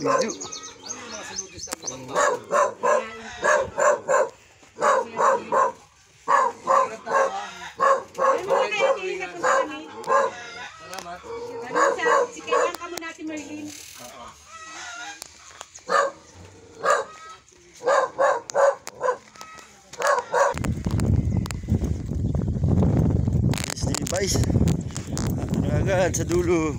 Medyo. Si kailan ka mo natin, Merlin? Stay guys. Agad sa dulo.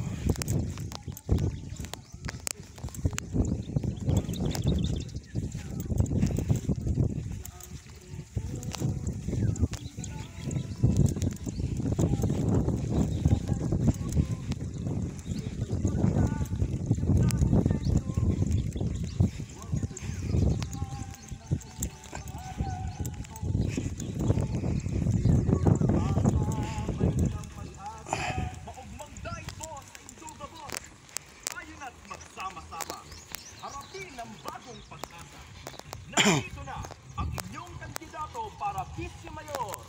Harapin ang bagong pag-asa. Nandito na ang inyong kandidato para Vice Mayor.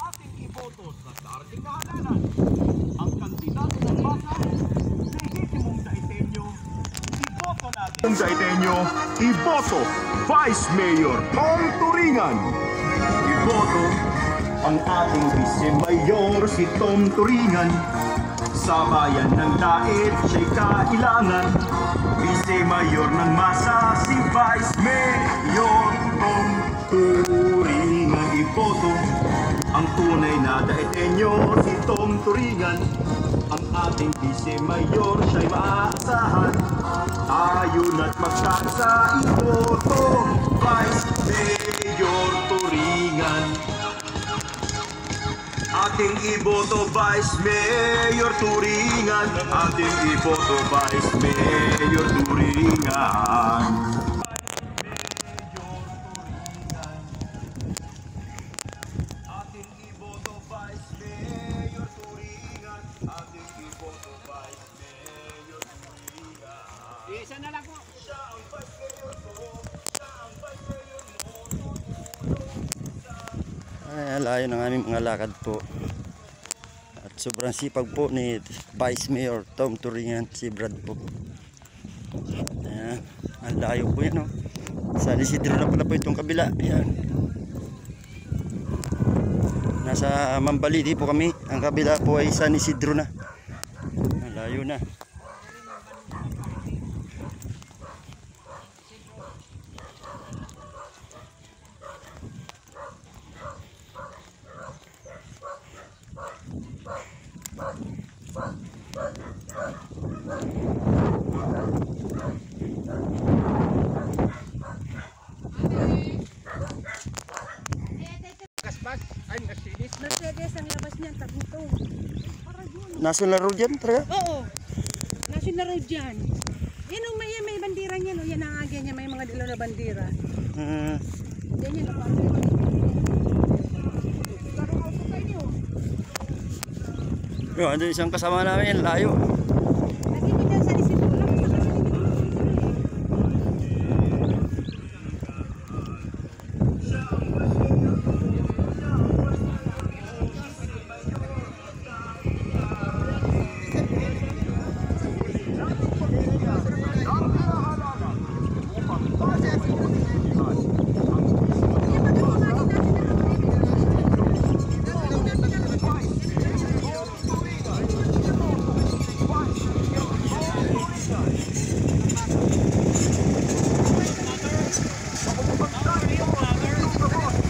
Ating iboto sa darating na halalan. Ang kandidato ng basa, lehitimong Daitenyo. Iboto natin. Ang Daitenyo, iboto Vice Mayor Tom Turingan. Iboto ang ating Vice Mayor si Tom Turingan. Sa bayan ng Dait, siya'y kailangan. Vice Mayor ng masa, si Vice Mayor Tom Turingan. Iboto ang tunay na Daitenyo, si Tom Turingan. Ang ating Vice Mayor, siya'y maaasahan. Tayo na't magkasa, iboto Vice Mayor Turingan. Ating iboto Vice Mayor Turingan. Ating iboto Vice Mayor Turingan. Ating iboto Vice Mayor Turingan. Ating iboto Vice Mayor Turingan. Isa na lang po. Siya ang Vice Mayor ko. Siya ang Vice Mayor mo. Ay, layo ng aming mga lakad po. At sobrang sipag po ni Vice Mayor Tom Turingan, si Brad po. Ayan, ang layo po yan, oh. San Isidro na pala po itong kabila. Ayan. Nasa Mambaliti po kami. Ang kabila po ay San Isidro na. Ang layo na. Mercedes ang labas niyan, tagutong. National road yan talaga? Oo. National road yan. Yan o, may bandira niyan. O, yan ang agya niya. May mga dilaw na bandira. Yan yan. Yung ano isang kasama namin, layo. Lagi mo dyan sa Isidro. Labas na kasi hindi ko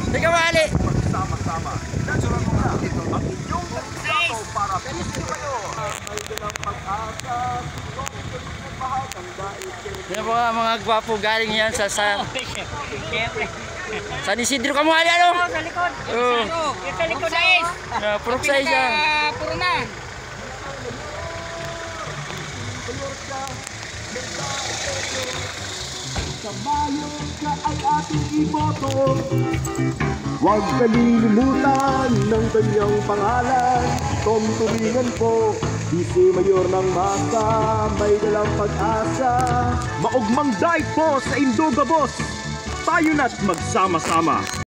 Teka mali! Sama-sama. Natural mo na. Ang inyong kandidato para Vice Mayor. May dalang pag-asa. Yan po mga gwapo galing yan sa San Isidro ka mo ali ano? sa likod. Sa likod guys. Purok sa isa. Puro na. Sa bayan ka ay ating iboto. Huwag kalilimutan ng kanyang pangalan. Tom Turingan po, Vice Mayor ng masa, may dalang pag-asa. Maugmang daig po sa Indogabos. Tayo na't magsama-sama.